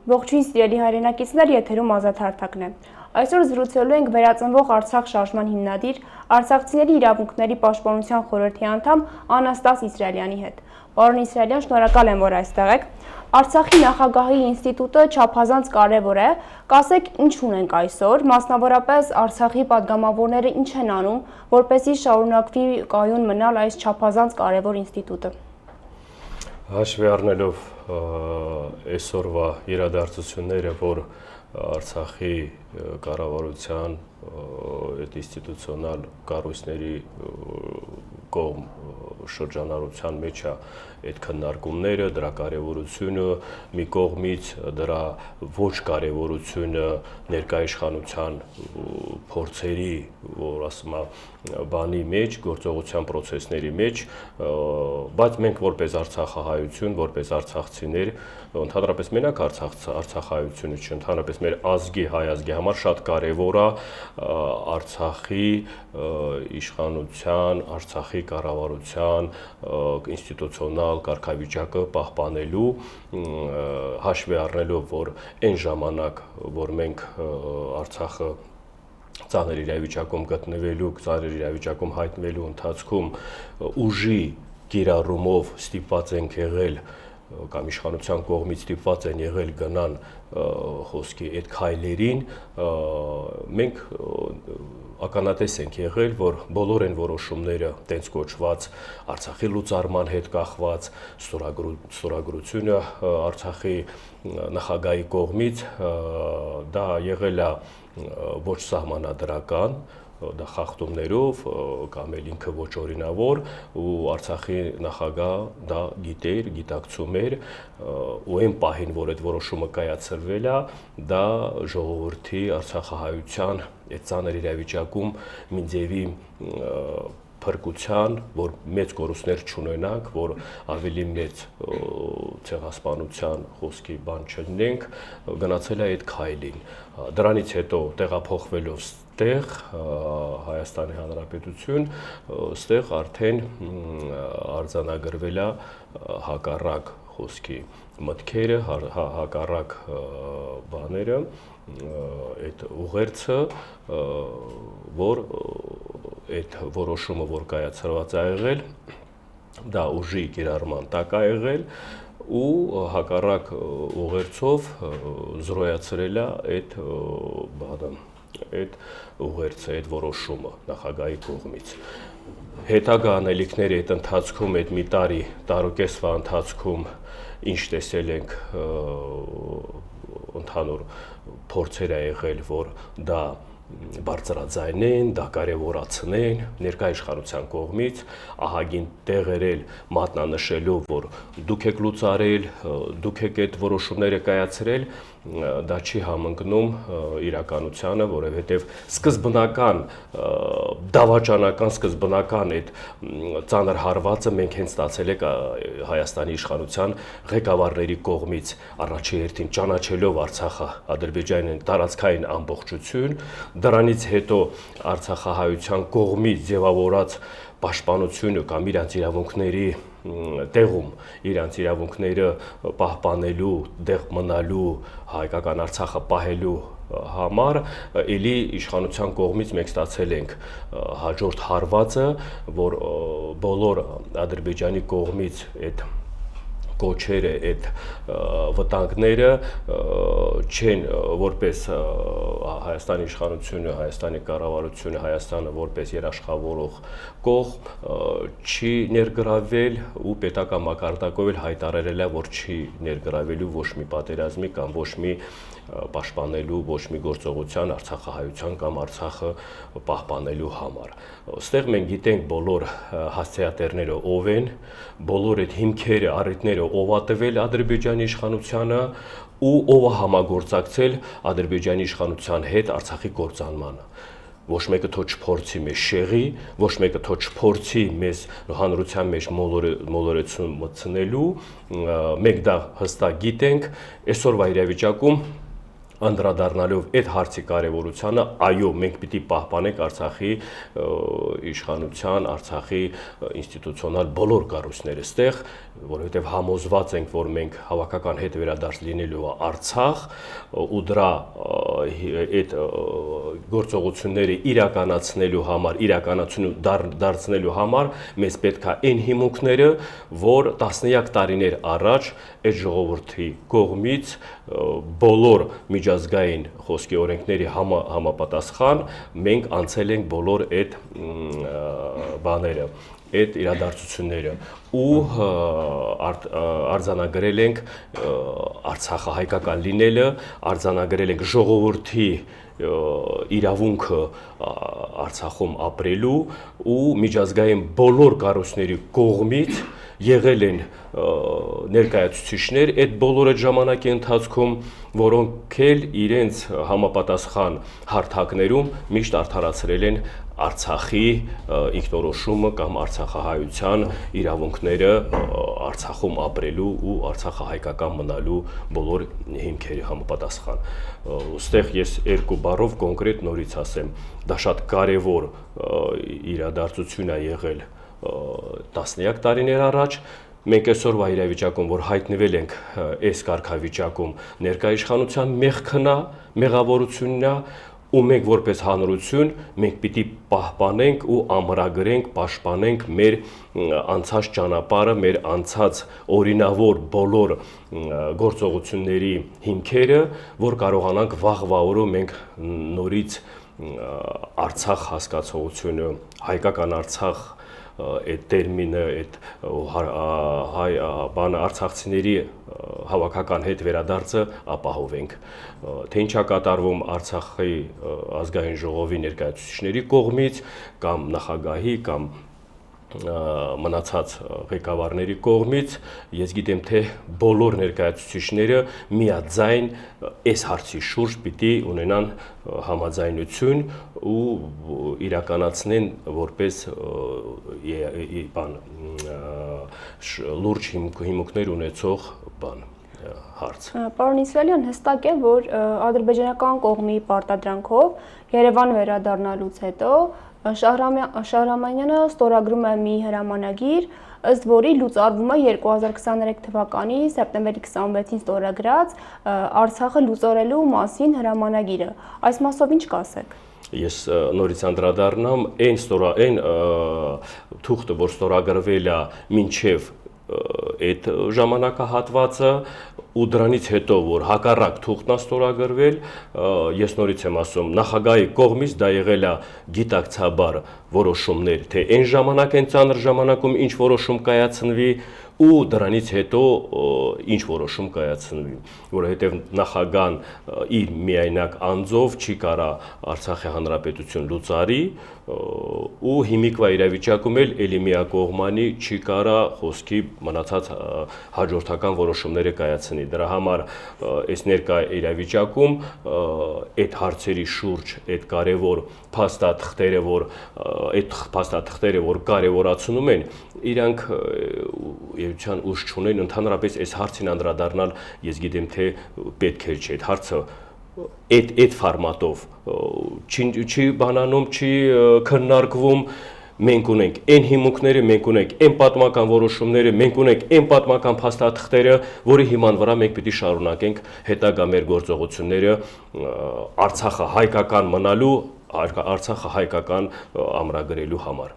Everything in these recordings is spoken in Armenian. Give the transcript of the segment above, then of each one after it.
Ողջույն սիրելի հայրենակիցներ, եթերում Ազատ հարթակն է։ Այսօր զրուցելու ենք վերածնվող Արցախ շարժման հիմնադիր, Արցախցիների իրավունքների պաշտպանության խորհրդի անդամ Անաստաս Իսրայելյանի հետ։ Պարոն Իսրայելյան, շնորհակալ եմ, որ այստեղ եք։ Արցախի նախագահի ինստիտուտը չափազանց կարևոր է։ Կասեք, ինչ ունենք այսօր, մասնավորապես Արցախի падգամավորները ինչ են անում, որպեսզի շարունակվի կայուն մնալ այս չափազանց կարևոր ինստիտուտը։ Հաշվի առնելով այսօրվա իրադարձությունները, որ Արցախի կառավարության այդ ինստիտուցիոնալ կառույցների կողմ շրջանառության մեջ է այդ քննարկումները, դրա կարևորությունը, մի կողմից դրա ոչ կարևորությունը ներկայ իշխանության փորձերի, որ ասում եմ, բանի մեջ, գործողության process-ների մեջ, բայց մենք որպես արցախահայություն, որպես արցախցիներ, ընդհանրապես մենակ արցախահայությունը չի, ընդհանրապես մեր ազգի, հայ ազգի համար շատ կարևոր է Արցախի իշխանության, Արցախի կառավարության ինստիտուցիոնալ կարգավիճակը պահպանելու, հաշվի առնելով, որ այն ժամանակ, որ մենք Արցախը ծանր իրավիճակում գտնվելու, ծանր իրավիճակում հայտնվելու ընթացքում ուժի կիրառումով ստիպված ենք եղել կամ իշխանության կողմից ստիպված են եղել գնան խոսքի այդ քայլերին, մենք ականատես ենք եղել, որ բոլոր այն որոշումները տենց կոչված Արցախի լուծարման հետ կախված ստորագրությունը Արցախի նախագահի կողմից դա եղել է ոչ սահմանադրական, դա խախտումներով կամ էլ ինքը ոչ օրինավոր ու Արցախի նախագահ դա գիտեր, գիտակցում էր ու այն պահին, որ այդ որոշումը կայացրվել է, դա ժողովրդի արցախահայության այդ ծանր իրավիճակում մի ձևի փրկության, որ մեծ կորուստներ չունենանք, որ ավելի մեծ ցեղասպանության խոսքի բան չլինենք, գնացել է այդ քայլին։ Դրանից հետո տեղափոխվելով ստեղ Հայաստանի Հանրապետություն, ստեղ արդեն արձանագրվել է հակառակ խոսքի մտքերը, հակառակ բաները, այդ ուղերձը, որ այդ որոշումը, որ կայացրված է եղել, դա ուժի կիրառման տակ է եղել ու հակառակ ուղերձով զրոյացրել է այդ բանը, այդ ուղերձը, այդ որոշումը նախագահի կողմից։ Հետագա անելիքների այդ ընթացքում, այդ մի տարուկեսվա ընթացքում ինչ տեսել ենք ընդհանուր փորձեր է եղել, որ դա բարձրաձայնեն, դա կարևորացնեն ներկայ իշխանության կողմից, ահագին տեղերել մատնանշելով, որ դուք եք լուծարել, դուք եք այդ որոշումները կայացրել, դա չի համընկնում իրականությանը, որովհետև սկզբնական դավաճանական սկզբնական այդ ծանր հարվածը մենք հենց ստացել ենք Հայաստանի իշխանության ղեկավարների կողմից առաջի հերթին ճանաչելով Արցախը Ադրբեջանի տարածքային ամբողջություն, դրանից հետո Արցախահայության կողմից ձևավորած պաշտպանությունը կամ իրանց իրավունքների տեղում իրանց իրավունքները պահպանելու, տեղ մնալու, հայկական Արցախը պահելու համար էլի իշխանության կողմից մենք ստացել ենք հաջորդ հարվածը, որ բոլոր Ադրբեջանի կողմից այդ կոչերը, այդ վտանգները չեն որպես Հայաստանի իշխանությունը, Հայաստանի կառավարությունը, Հայաստանը որպես երաշխավորող կողմ չի ներգրավել ու պետական մակարդակով էլ հայտարարել է, որ չի ներգրավելու ոչ մի պատերազմի կամ ոչ մի պաշտպանելու, ոչ մի գործողության Արցախահայության կամ Արցախը պահպանելու համար։ Ստեղ մենք գիտենք բոլոր հասցեատերները ով են, բոլոր այդ հիմքերը, առիթները ով է տվել Ադրբեջանի իշխանությանը ու ով է համագործակցել Ադրբեջանի իշխանության հետ Արցախի կործանմանը։ Ոչ մեկը թող չփորձի մեզ շեղի, ոչ մեկը թող չփորձի մեզ հանրության մեջ մոլորեցում մտցնելու, մենք դա հստակ գիտենք, այսօրվա իրավիճակում անդրադառնալով այդ հարցի կարևորությանը, այո, մենք պիտի պահպանենք Արցախի իշխանության, Արցախի ինստիտուցիոնալ բոլոր կառույցները ստեղ, որովհետև համոզված ենք, որ մենք հավաքական հետվերադարձ լինելու Արցախ ու դրա այդ գործողությունները իրականացնելու համար, դարձնելու համար մեզ պետք է այն հիմունքները, որ տասնյակ տարիներ առաջ այդ ժողովրդի կողմից բոլոր միջազգային խոսքի օրենքների համապատասխան մենք անցել ենք բոլոր այդ բաները, այդ իրադարձությունները ու արձանագրել ենք Արցախը հայկական լինելը, արձանագրել ենք ժողովրդի իրավունքը Արցախում ապրելու ու միջազգային բոլոր կառույցների կողմից եղել են ներկայացուցիչներ այդ բոլոր այդ ժամանակի ընթացքում, որոնք էլ իրենց համապատասխան հարթակներում միշտ արդարացրել են Արցախի ինքնորոշումը կամ արցախահայության իրավունքները Արցախում ապրելու ու Արցախը հայկական մնալու բոլոր հիմքերի համապատասխան։ Ոստեղ ես երկու բառով կոնկրետ նորից ասեմ, դա շատ կարևոր իրադարձություն է եղել տասնյակ տարիներ առաջ, մենք այսօրվա իրավիճակում, որ հայտնվել ենք այս կարգավիճակում, ներկայ իշխանության մեղքն է, մեղավորությունն է, ու մենք որպես հանրություն մենք պիտի պահպանենք ու ամրագրենք, պաշտպանենք մեր անցած ճանապարհը, մեր անցած օրինավոր բոլոր գործողությունների հիմքերը, որ կարողանանք վաղվա օրը մենք նորից Արցախ հասկացողությունը, հայկական Արցախ այդ տերմինը, այդ արցախցիների հավաքական հետ վերադարձը ապահովենք, թե ինչա կատարվում Արցախի ազգային ժողովի ներկայացուցիչների կողմից կամ նախագահի կամ մնացած ղեկավարների կողմից, ես գիտեմ, թե բոլոր ներկայացուցիչները միաձայն այս հարցի շուրջ պիտի ունենան համաձայնություն ու իրականացնեն որպես լուրջ հիմունքներ ունեցող հարց։ Պարոն Իսրայելյան, հստակ է, որ ադրբեջանական կողմի պարտադրանքով Երևան վերադառնալուց հետո Շահրամանյանը ստորագրում է մի հրամանագիր, ըստ որի լուծարվում է 2023 թվականի սեպտեմբերի 26-ին ստորագրած Արցախը լուծորելու մասին հրամանագիրը։ Այս մասով ինչ կասեք։ Ես նորից անդրադառնամ այն թուղթը, որ ստորագրվել է մինչև այդ ժամանակահատվածը ու դրանից հետո, որ հակառակ թուղթն է ստորագրվել, ես նորից եմ ասում, նախագահի կողմից դա եղել է գիտակցաբար որոշումներ, թե այն ժամանակ, այն ծանր ժամանակում ինչ որոշում կայացնվի ու դրանից հետո ինչ որոշում կայացնվի, որովհետև նախագահան իր միայնակ անձով չի կարա Արցախի հանրապետություն լուծարի ու հիմիկվա իրավիճակում էլ միակողմանի չի կարա խոսքի մնացած հաջորդական որոշումները կայացնի։ Դրա համար այս ներկա իրավիճակում այդ հարցերի շուրջ այդ կարևոր փաստաթղթերը, որ կարևորացնում են, իրանք էության ուժ չունեն, ընդհանրապես այս հարցին անդրադառնալ, ես գիտեմ, թե պետք է չէ, այդ հարցը այդ ֆորմատով չի բանանում, չի քննարկվում, մենք ունենք այն հիմունքները, մենք ունենք այն պատմական որոշումները, մենք ունենք այն պատմական փաստաթղթերը, որի հիման վրա մենք պիտի շարունակենք հետագա մեր գործողությունները Արցախը հայկական մնալու, Արցախը հայկական ամրագրելու համար։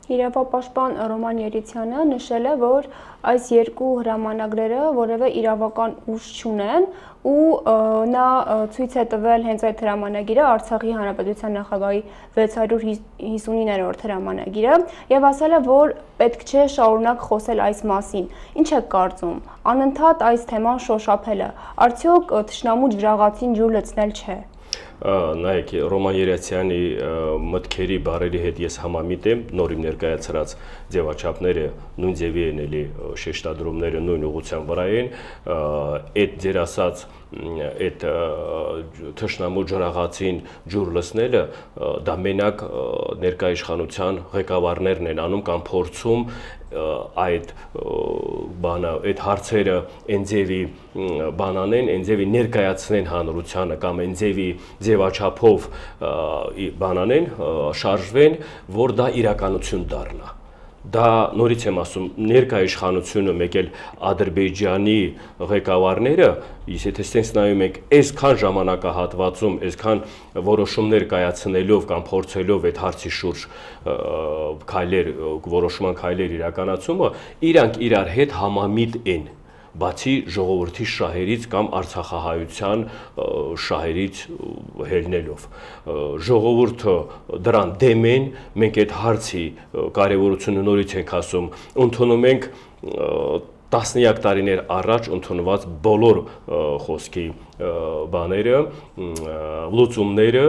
Իրավապաշտպան Ռոման Երիցյանը նշել է, որ այս երկու հրամանագրերը որևէ իրավական ուժ չունեն ու նա ցույց է տվել հենց այդ հրամանագիրը Արցախի հանրապետության նախագահի 659-րդ հրամանագիրը եւ ասել է, որ պետք չէ շարունակ խոսել այս մասին։ Ինչ եք կարծում, անընդհատ այս թեման շոշափելը, արդյոք թշնամու ջրաղացին ջուր լցնել չէ։ նայեք Ռոման Երասյանի մտքերի բարերի հետ ես համամիտ եմ, նորին ներկայացրած ձևաչափները նույն ձևի են էլի շեշտադրումները նույն ուղղության վրա են, այդ ձեր ասած այդ թշնամու ջրաղացին ջուր լցնելը դա մենակ ներկայ իշխանության ղեկավարներն են անում կամ փորձում այդ այդ հարցերը այն ձևի բանանեն, այն ձևի ներկայացնեն հանրությանը կամ այն ձևի ձևաչափով բանանեն, շարժվեն, որ դա իրականություն դառնա։ Դա նորից եմ ասում, ներկայ իշխանությունը մեկ էլ Ադրբեջանի ղեկավարները, եթե ստենց նայում ենք, այսքան ժամանակահատվածում, այսքան որոշումներ կայացնելով կամ փորձելով այդ հարցի շուրջ որոշման քայլեր իրականացումը, իրանք իրար հետ համամիտ են, բացի ժողովրդի շահերից կամ արցախահայության շահերից ելնելով։ Ժողովուրդը դրան դեմ են, մենք այդ հարցի կարևորությունը նորից ենք ասում, ընդունում ենք տասնյակ տարիներ առաջ ընդունված բոլոր խոսքի բաները, լուծումները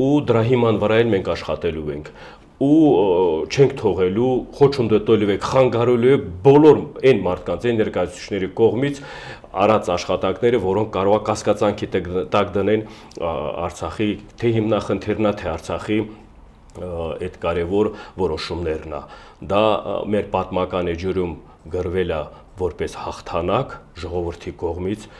ու դրա հիման վրա էլ մենք աշխատելու ենք ու չենք թողելու, խոչընդոտելու ենք, խանգարելու ենք բոլոր այն մարդկանց, այն ներկայացուցիչների կողմից արած աշխատանքները, որոնք կարող է կասկածանքի տակ դնեն Արցախի թե հիմնախնդիրն է, թե Արցախի այդ կարևոր որոշումներն է։ Դա մեր պատմական էջերում գրվել է որպես հաղթանակ ժողովրդի կողմից,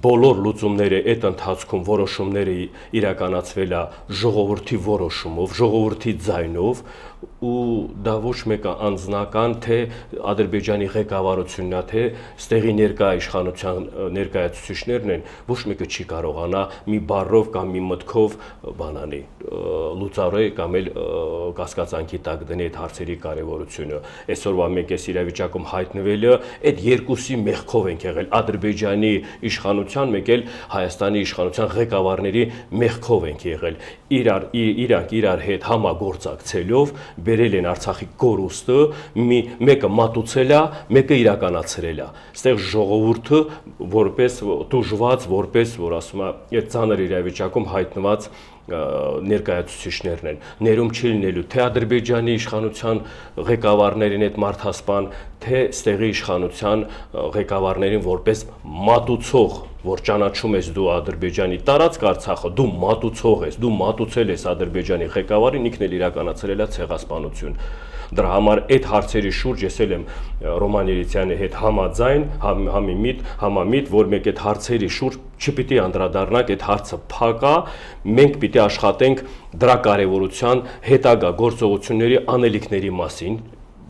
բոլոր լուծումները այդ ընթացքում որոշումները իրականացվել է ժողովրդի որոշումով, ժողովրդի ձայնով ու դա ոչ մեկը անձնական թե Ադրբեջանի ղեկավարությունն է, թե ստեղի ներկայ իշխանության ներկայացուցիչներն են, ոչ մեկը չի կարողանա մի բառով կամ մի մտքով բանանի լուծարել կամ էլ կասկածանքի տակ դնել այդ հարցերի կարևորությունը։ Այսօրվա մենք այս իրավիճակում հայտնվելը այդ երկուսի մեղքով ենք եղել Ադրբեջանի իշխանության, մեկ էլ Հայաստանի իշխանության ղեկավարների մեղքով ենք եղել։ Իրանք իրար հետ համագործակցելով բերել են Արցախի կորուստը, մեկը մատուցել է, մեկը իրականացրել է։ Այստեղ ժողովուրդը որպես դժվար, որպես որ ասում է, այդ ծանր իրավիճակում հայտնված ներկայացուցիչներն են, ներում չի լինելու թե Ադրբեջանի իշխանության ղեկավարներին այդ մարդասպան, թե ստեղի իշխանության ղեկավարներին որպես մատուցող, որ ճանաչում ես դու Ադրբեջանի տարածք Արցախը, դու մատուցող ես, դու մատուցել ես Ադրբեջանի ղեկավարին, ինքն էլ իրականացրել է ցեղասպանություն։ Դրա համար այդ հարցերի շուրջ ես եմ Ռոման Երասյանի հետ համաձայն, համամիտ, որ մենք այդ հարցերի շուրջ չպիտի անդրադառնանք, այդ հարցը փակ է, մենք պիտի աշխատենք դրա կարևորության հետագա գործողությունների անելիքների մասին։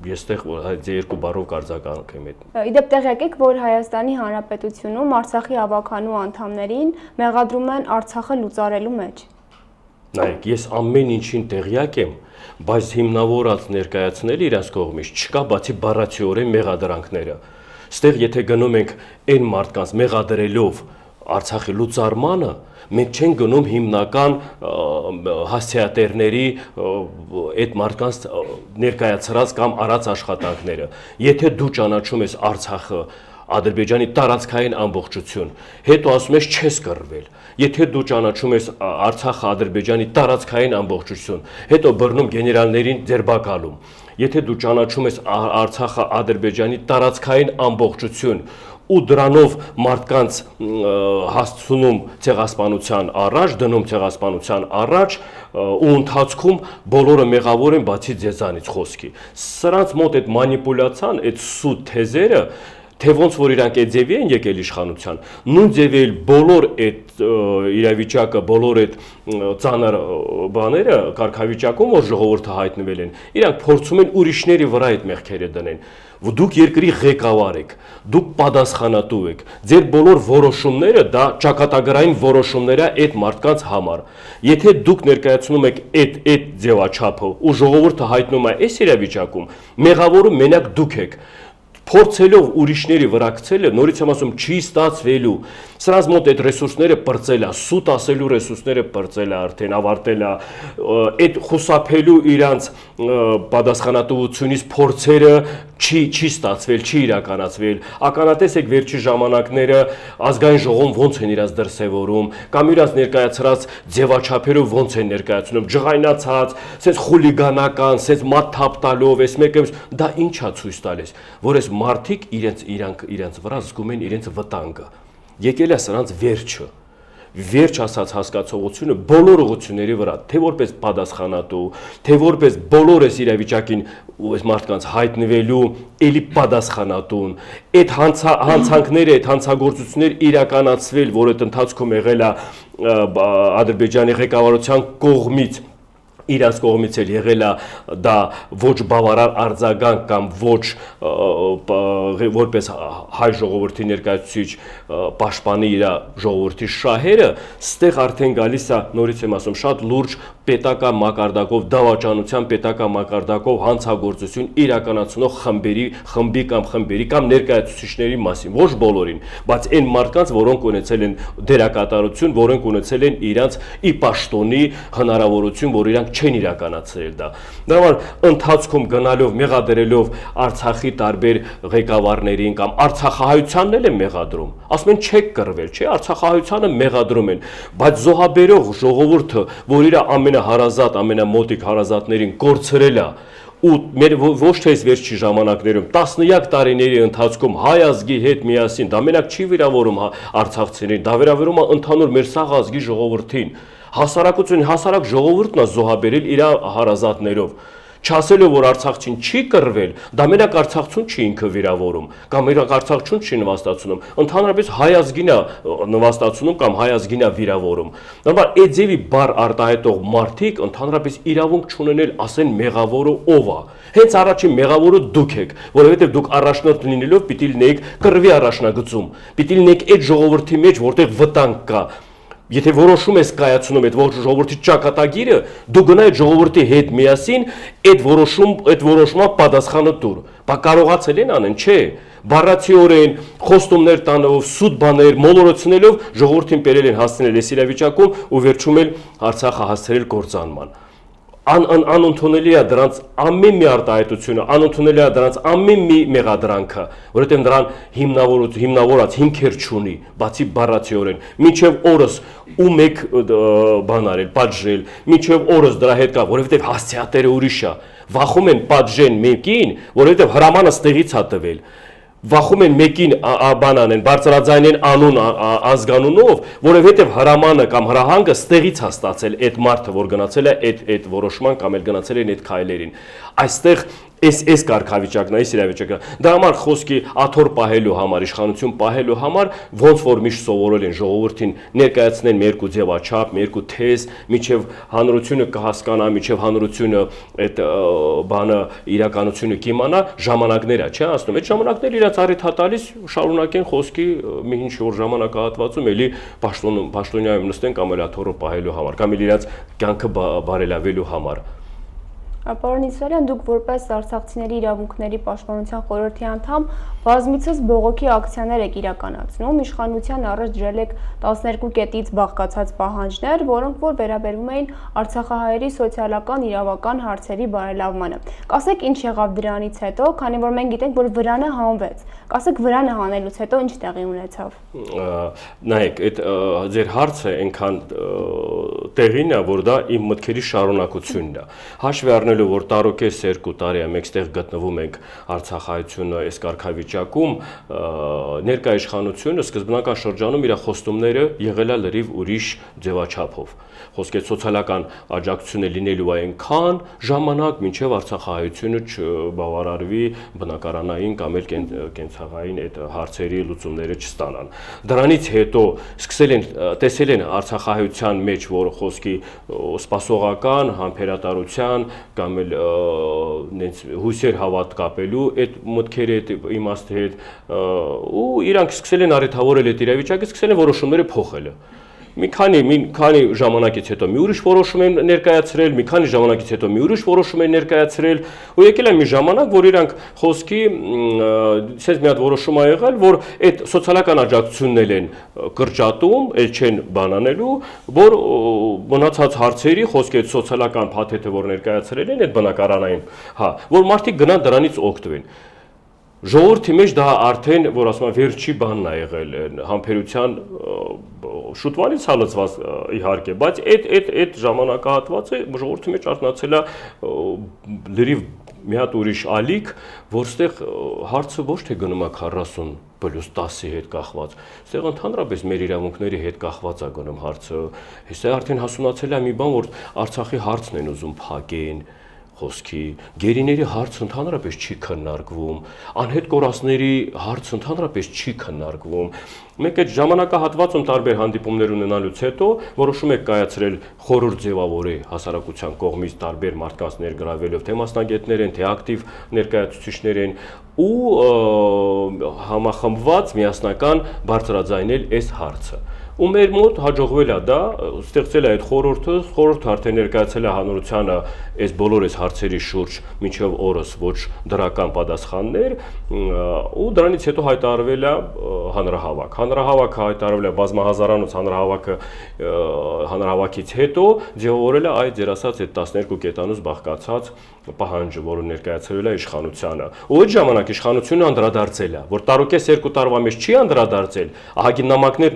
Ես այդտեղ երկու բառով կարձականք եմ այդ։ Իդեպ տեղյակ եք, որ Հայաստանի Հանրապետությունում Արցախի ավականու անդամներին մեղադրում են Արցախը լուծարելու մեջ։ Նայեք, ես ամեն ինչին տեղյակ եմ, բայց հիմնավորած ներկայացնել իրաց կողմից չկա բացի բառացիորեն մեղադրանքները։ Ստեղ եթե գնում ենք այն մարդկանց մեղադրելով Արցախի լուծարմանը, մենք չենք գնում հիմնական հասցեատերների այդ մարդկանց ներկայացրած կամ արած աշխատանքները։ Եթե դու ճանաչում ես Արցախը Ադրբեջանի տարածքային ամբողջություն, հետո ասում ես չես կռվել։ Եթե դու ճանաչում ես Արցախը Ադրբեջանի տարածքային ամբողջություն, հետո բռնում գեներալներին ձերբակալում։ Եթե դու ճանաչում ես Արցախը Ադրբեջանի տարածքային ամբողջություն ու դրանով մարդկանց հասցնում ցեղասպանության առաջ, դնում ցեղասպանության առաջ ու ընթացքում բոլորը մեղավոր են բացի ձեզանից խոսքի։ Սրանց մոտ այդ մանիպուլյացիան, այդ սուտ թեզերը թե ոնց որ իրանք այդ ձևի են եկել իշխանության, նույն ձևի էլ բոլոր այդ իրավիճակը, բոլոր այդ ծանր բաները կարգավիճակում, որ ժողովուրդը հայտնվել են, իրանք փորձում են ուրիշների վրա այդ մեղքերը դնեն։ Դուք երկրի ղեկավար եք, դուք պատասխանատու եք, ձեր բոլոր որոշումները դա ճակատագրային որոշումներ է այդ մարդկանց համար։ Եթե դուք ներկայացնում եք այդ ձևաչափը ու ժողովուրդը հայտնում է այս իրավիճակում, մեղավորը մենակ դուք եք։ Փորձելով ուրիշների վրա գցելը, նորից եմ ասում, չի ստացվելու։ Սրանց մոտ այդ ռեսուրսները պրծել է, սուտ ասելու ռեսուրսները պրծել է արդեն, ավարտել է, այդ խուսափելու իրանց պատասխանատվությունից փորձերը չի ստացվել, չի իրականացվել։ Ականատես եք վերջի ժամանակները ազգային ժողովում ոնց են իրաց դրսևորում, կամ իրաց ներկայացրած ձևաչափերով ոնց են ներկայացնում, ջղայնացած, ասես խուլիգանական, ասես մատ թափ տալով, այս մեկը դա ի՞նչ է ցույց տալիս, որ այս մարդիկ իրենց վրա զգում են իրենց վտանգը։ Եկել է սրանց վերջը։ Վերջ ասած հասկացողությունը բոլոր ուղղությունների վրա, թե որպես պատասխանատու, թե որպես բոլոր այս իրավիճակին այս մարդկանց հայտնվելու էլի պատասխանատուն, այդ հանցանքները, այդ հանցագործությունները իրականացվել, որ այդ ընթացքում եղել է Ադրբեջանի ղեկավարության կողմից, իրանց կողմից էլ եղել է դա ոչ բավարար արձագանք կամ ոչ որպես հայ ժողովրդի ներկայացուցիչ պաշտպանի իր ժողովրդի շահերը, ստեղ արդեն գալիս է, նորից եմ ասում, շատ լուրջ պետական մակարդակով, դավաճանության պետական մակարդակով հանցագործություն իրականացնող խմբերի կամ ներկայացուցիչների մասին, ոչ բոլորին, բայց այն մարդկանց, որոնք ունեցել են դերակատարություն, որոնք ունեցել են իրանց ի պաշտոնի հնարավորություն, որ իրանք չեն իրականացրել դա։ Դրա համար ընթացքում գնալով, մեղադրելով Արցախի տարբեր ղեկավարներին կամ արցախահայությանն էլ են մեղադրում, ասում են չեք կռվել, չէ, արցախահայությանը մեղադրում են, բայց զոհաբերող ժողովուրդը, որ իր ամենահարազատ, ամենամոտիկ հարազատներին կորցրել է, ու մեր ոչ թե այս վերջի ժամանակներում տասնյակ տարիների ընթացքում հայ ազգի հետ միասին, դա մենակ չի վիրավորում արցախցիներին, դա վիրավորում է ընդհանուր մեր սաղ ազգի ժողովրդին, հասարակ ժողովուրդն է զոհաբերել իր հարազատներով, չասելով, որ արցախցին չի կռվել, դա մենակ արցախցուն չի ինքը վիրավորում, կամ մենակ արցախցուն չի նվաստացնում, ընդհանրապես հայ ազգին է նվաստացնում կամ հայ ազգին է վիրավորում։ Նույնիսկ այդ ձևի բառ արտահայտող մարդիկ ընդհանրապես իրավունք չունեն ասեն մեղավորը ով է։ Հենց առաջին մեղավորը դուք եք, որովհետև դուք առաջնորդ լինելով պիտի լինեիք կռվի առաջնագծում, պիտի լինեիք այդ ժողովրդի մեջ, որտեղ վտանգ կա։ Եթե որոշում ես կայացնում այդ ժողովրդի ճակատագիրը, դու գնա այդ ժողովրդի հետ միասին այդ որոշումը պատասխանը տուր։ Բա կարողացել են անեն, չէ։ Բառացիորեն, խոստումներ տանով, սուտ բաներ մոլորեցնելով ժողովրդին բերել են հասցնել այս իրավիճակում ու վերջում էլ Արցախը հասցրել կործանման։ Անընդունելի է դրանց ամեն մի արտահայտությունը, անընդունելի է դրանց ամեն մի մեղադրանքը, որովհետև դրան հիմնավորած հիմքեր չունի, բացի բառացիորեն, մինչև օրս ու մեկ բան արել, պատժել, մինչև օրս դրա հետ կա, որովհետև հասցեատերը ուրիշ է, վախում են պատժեն մեկին, որովհետև հրամանը ստեղից է տվել։ Վախում են մեկին բան անեն, բարձրաձայնեն անուն ազգանունով, որովհետև հրամանը կամ հրահանգը ստեղից է ստացել այդ մարդը, որ գնացել է այդ որոշման կամ էլ գնացել են այդ քայլերին։ Այստեղ այս կարգավիճակն է, այս իրավիճակը։ Դա համար խոսքի աթոռ պահելու համար, իշխանություն պահելու համար, ոնց որ միշտ սովորել են ժողովրդին ներկայացնեն երկու ձևաչափ, երկու թեզ, միջև հանրությունը կհասկանա, միջև հանրությունը այդ բանը իրականությունը կիմանա, ժամանակներ է, չէ՞, ասում։ Այդ ժամանակները իրաց առիթ է տալիս շարունակեն խոսքի մի ինչ որ ժամանակահատվածում էլի պաշտոնյայում նստեն կամ էլ աթոռը պահելու համար, կամ էլ իրաց կյանքը բարելավելու համար։ Պարոն Իսրայելյան, դուք որպես արցախցիների իրավունքների պաշտպանության խորհրդի անդամ բազմիցս բողոքի ակցիաներ եք իրականացնում, իշխանության առաջ դրել եք 12 կետից բաղկացած պահանջներ, որոնք որ վերաբերվում էին արցախահայերի սոցիալական իրավական հարցերի բարելավմանը։ Կասեք ինչ եղավ դրանից հետո, քանի որ մենք գիտենք, որ վրանը հանվեց։ Կասեք վրանը հանելուց հետո ինչ տեղի ունեցավ։ Նայեք, այդ ձեր հարցը այնքան տեղին է, որ դա իմ մտքերի շարունակությունն է։ Հաշվի առնելով, որ տարօքես 2 տարի է մենք ստեղ գտնվում ենք արցախայությունը այս կարգավիճակում, ներկայ իշխանությունը սկզբնական շրջանում իր խոստումները եղել է լրիվ ուրիշ ձևաչափով։ Խոսքի սոցիալական աջակցությունը լինելու է այնքան ժամանակ, մինչև արցախահայությունը չբավարարվի բնակարանային կամ էլ կենցաղային այդ հարցերի լուծումները չստանան։ Դրանից հետո տեսել են արցախահայության մեջ, որ խոսքի սպասողական, համբերատարության կամ էլ հույսեր հավատ կապելու այդ մտքերի հետ իմաստի հետ ու իրանք սկսել են առիթավորել այդ իրավիճակը, սկսել են որոշումները փոխել։ Մի քանի ժամանակից հետո մի ուրիշ որոշում են ներկայացրել, մի քանի ժամանակից հետո մի ուրիշ որոշում են ներկայացրել, ու եկել է մի ժամանակ, որ իրանք խոսքի ասես մի հատ որոշում ա եղել, որ այդ սոցիալական աջակցությունն են կրճատում, էլ չեն բանանելու, որ մնացած հարցերի խոսքի այդ սոցիալական փաթեթը, որ ներկայացրել են այդ բնակարանային, որ մարդիկ գնան դրանից օգտվեն։ Ժողովրդի մեջ դա արդեն, որ ասում եմ, վերջի բանն է եղել, համբերության շուտվանից հալածված իհարկե, բայց այդ ժամանակահատվածը ժողովրդի մեջ արտնացել է լրիվ մի հատ ուրիշ ալիք, որ ստեղ հարցը ոչ թե գնում է 40+10-ի հետ կախված, ստեղ ընդհանրապես մեր իրավունքների հետ կախված է գնում հարցը, այստեղ արդեն հասունացել է մի բան, որ Արցախի հարցն են ուզում փակեն, խոսքի, գերիների հարցը ընդհանրապես չի քննարկվում, անհետ կորածների հարցը ընդհանրապես չի քննարկվում։ Մենք այդ ժամանակահատվածում տարբեր հանդիպումներ ունենալուց հետո որոշում եք կայացրել խորհուրդ ձևավորի հասարակության կողմից տարբեր մարդկանց ներգրավելով, թե մասնագետներ են, թե ակտիվ ներկայացուցիչներ են ու համախմբված միասնական բարձրաձայնել այս հարցը։ Ու մեր մոտ հաջողվել է դա, ստեղծել է այդ խորհուրդը արդեն ներկայացել է հանրությանը այս բոլոր այս հարցերի շուրջ մինչև օրս ոչ դրական պատասխաններ ու դրանից հետո հայտարարվել է հանրահավաք։ Հանրահավաքը հայտարարվել է բազմահազարանոց հանրահավաքից հետո ձևավորել է այդ ձեր ասած այդ 12 կետանոց բաղկացած պահանջը, որը ներկայացրել է իշխանությանը։ Ու այդ ժամանակ իշխանությունը անդրադարձել է, որ տարուկես 2 տարվա մեջ չի անդրադարձել, ահագին նամակներ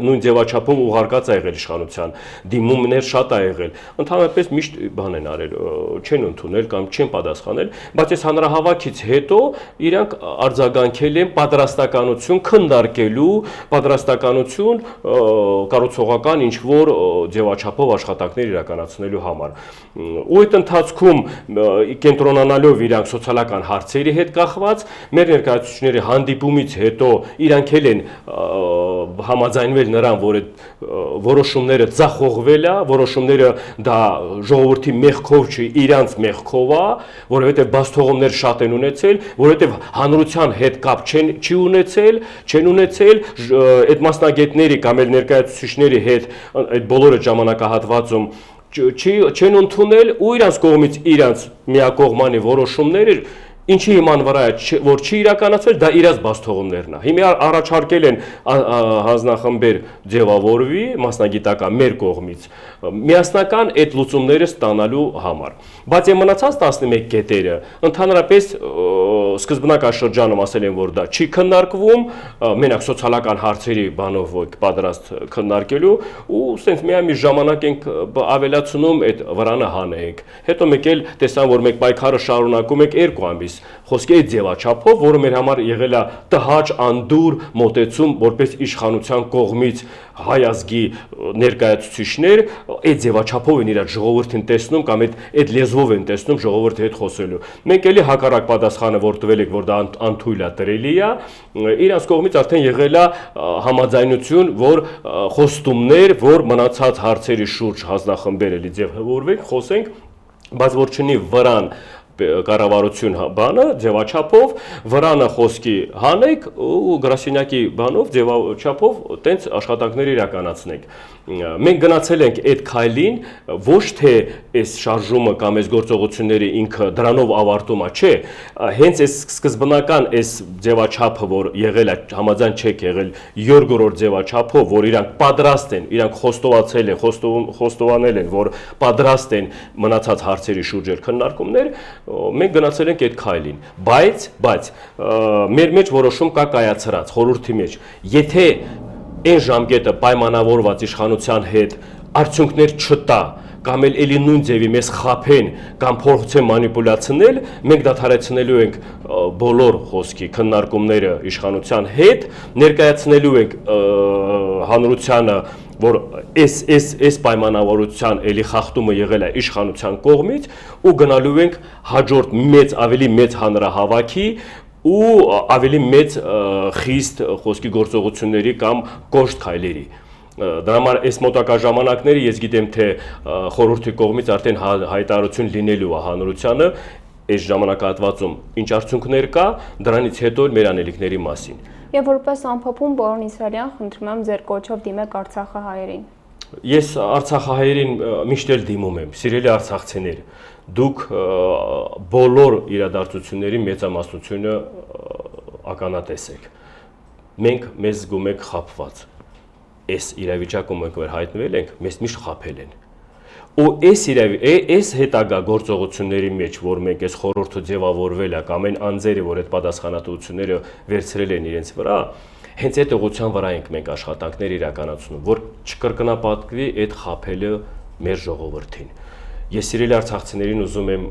նույն ձևաչափով ուղարկած է եղել իշխանության, դիմումներ շատ է եղել, ընդհանրապես միշտ բան են արել, չեն ընդունել կամ չեն պատասխանել, բայց այս հանրահավաքից հետո իրանք արձագանքել են պատրաստականություն քննարկելու, պատրաստականություն կառուցողական ինչ-որ ձևաչափով աշխատանքներ իրականացնելու համար։ Ու այդ ընթացքում կենտրոնանալով իրանք սոցիալական հարցերի հետ կախված, մեր ներկայացուցիչների հանդիպումից հետո իրանք են համաձայնվել նրան, որ այդ որոշումները ձախողվել է, որոշումները դա ժողովրդի մեղքով չի, իրանց մեղքով է, որովհետև բացթողումներ շատ են ունեցել, որովհետև հանրության հետ կապ չեն ունեցել, այդ մասնագետների կամ էլ ներկայացուցիչների հետ այդ բոլորը ժամանակահատվածում չեն ընդունել ու իրանց կողմից իրանց միակողմանի որոշումները ինչի իման վրա է, որ չի իրականացվել, դա իրաց բացթողումներն է։ Հիմա առաջարկել են հանձնախմբեր ձևավորվի մասնագիտական մեր կողմից միասնական այդ լուծումները ստանալու համար։ Բայց այն մնացած 11 կետերը ընդհանրապես սկզբնական շրջանում ասել են, որ դա չի քննարկվում, մենակ սոցիալական հարցերի բանով պատրաստ քննարկելու ու ասենց միայն մի ժամանակ ենք ավելացնում այդ վրանը հանենք։ Հետո մեկ էլ տեսան, որ մենք պայքարը շարունակում ենք 2 ամիս խոսքի այդ ձևաչափով, որը մեր համար եղել է տհաճ, անդուր մոտեցում, որպես իշխանության կողմից հայ ազգի ներկայացուցիչներ, այդ ձևաչափով են իրար ժողովրդին տեսնում կամ այդ լեզվով են տեսնում ժողովրդի հետ խոսելու։ Մենք էլի հակառակ պատասխանը, որ տվել եք, որ դա անթույլ է, տրելի է, իրանց կողմից արդեն եղել է համաձայնություն, որ խոստումներ, որ մնացած հարցերի շուրջ հանձնախմբեր էլի ձևավորվենք, խոսենք, բայց որ չնի վրան կառավարություն բանը ձևաչափով վրանը խոսքի հանեք ու գրասենյակի բանով ձևաչափով տենց աշխատանքներ իրականացնենք։ Մենք գնացել ենք այդ քայլին, ոչ թե այս շարժումը կամ այս գործողությունները ինքը դրանով ավարտում է, չէ, հենց այս սկզբնական այս ձևաչափը, որ եղել է, համաձայն չեք եղել 7-րդ ձևաչափով, որ իրանք պատրաստ են, իրանք խոստովացել են, խոստովանել են, որ պատրաստ են մնացած հարցերի շուրջ քննարկումներ, մենք գնացել ենք այդ քայլին, բայց մեր մեջ որոշում կա կայացրած խորհրդի մեջ, եթե այն ժամկետը պայմանավորված իշխանության հետ արդյունքներ չտա կամ էլի նույն ձևի մեզ խափեն կամ փորձեն մանիպուլացնել, մենք դադարեցնելու ենք բոլոր խոսքի քննարկումները իշխանության հետ, ներկայացնելու ենք հանրությանը, որ այս պայմանավորության էլի խախտումը եղել է իշխանության կողմից ու գնալու ենք հաջորդ ավելի մեծ հանրահավաքի ու ավելի մեծ խիստ խոսքի գործողությունների կամ կոշտ քայլերի։ Դրա համար այս մոտակա ժամանակները ես գիտեմ, թե խորհրդի կողմից արդեն հայտարարություն լինելու է հանրությանը այս ժամանակահատվածում ինչ արդյունքներ կա, դրանից հետո մեր անելիքների մասին։ Եվ որպես ամփոփում, պարոն Իսրայելյան, խնդրում եմ ձեր կոչով դիմեք արցախահայերին։ Ես արցախահայերին միշտ էլ դիմում եմ, սիրելի արցախցիներ, դուք բոլոր իրադարձությունների մեծամասնությունը ականատես եք։ Մենք մեզ զգում ենք խաբված։ Այս իրավիճակում մենք որ հայտնվել ենք, մեզ միշտ խաբել են։ ու այս հետագա գործողությունների մեջ, որ մենք այս խորհուրդը ձևավորվել է կամ այն անձերը, որ այդ պատասխանատվությունները վերցրել են իրենց վրա, հենց այդ ուղղության վրա ենք մենք աշխատանքներ իրականացնում, որ չկրկնապատկվի այդ խաբելը մեր ժողովրդին։ Ես սիրելի արցախցիներին ուզում եմ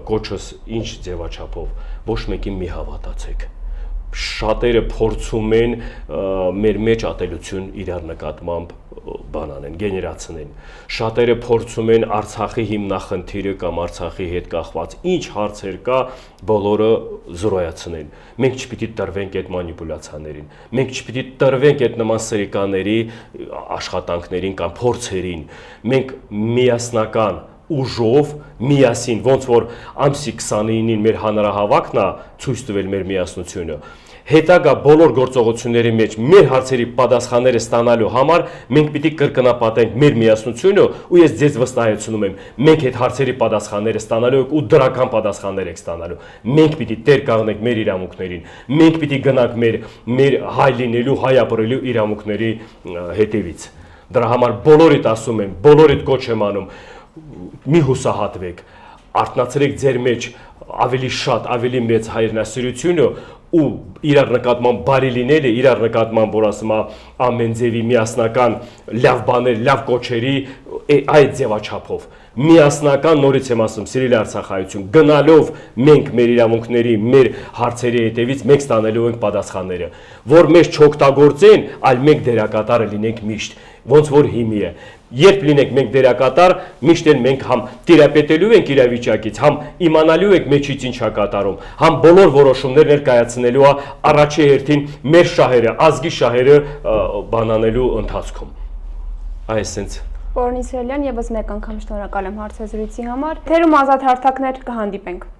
կոչս ինչ ձևաչափով, ոչ մեկին մի հավատացեք։ Շատերը փորձում են մեր մեջ ատելություն իրար նկատմամբ բանանեն, գեներացնեն։ Շատերը փորձում են Արցախի հիմնախնդիրը կամ Արցախի հետ կախված ինչ հարցեր կա, բոլորը զրոյացնեն։ Մենք չպիտի տրվենք այդ մանիպուլյացիաներին։ Մենք չպիտի տրվենք այդ նման սրիկաների աշխատանքներին կամ փորձերին։ Մենք միասնական ուժով միասին, ոնց որ ամսի 29-ին մեր հանրահավաքն է ցույց տվել մեր միասնությունը, հետագա բոլոր գործողությունների մեջ մեր հարցերի պատասխանները ստանալու համար մենք պիտի կրկնապատենք մեր միասնությունը ու ես ձեզ վստահեցնում եմ, մենք այդ հարցերի պատասխանները ստանալու ենք ու դրական պատասխաններ եք ստանալու։ Մենք պիտի տեր կանգնենք մեր իրավունքներին, մենք պիտի գնանք մեր հայ լինելու, հայ ապրելու իրավունքների հետևից։ Դրա համար բոլորիդ ասում եմ, բոլորիդ կոչ եմ անում, մի հուսահատվեք, արթնացրեք ձեր մեջ ավելի շատ, ավելի մեծ հայրենասիրությունը ու իրար նկատմամբ բարի լինելը, իրար նկատմամբ, որ ասում ամեն ձևի միասնական լավ բաներ, լավ կոչերի այդ ձևաչափով։ Միասնական, նորից եմ ասում, սիրելի արցախայություն, գնալով մենք մեր իրավունքների, մեր հարցերի հետևից մենք ստանալու ենք պատասխանները, որ մեզ չօգտագործեն, այլ մենք դերակատարը լինենք միշտ, ոնց որ հիմի է։ Երբ լինենք մենք դերակատար, միշտ են մենք համ տիրապետելու ենք իրավիճակից, համ իմանալու ենք մեջից ինչ է կատարում, համ բոլոր որոշումներ ներկայացնելու է առաջի հերթին մեր շահերը, ազգի շահերը բանանելու ընթացքում։ Այսինքն Պարոն Իսրայելյան, եւս մեկ անգամ շնորհակալ եմ հարցազրույցի համար։ Թերում ազատ հարթակներ կհանդիպենք։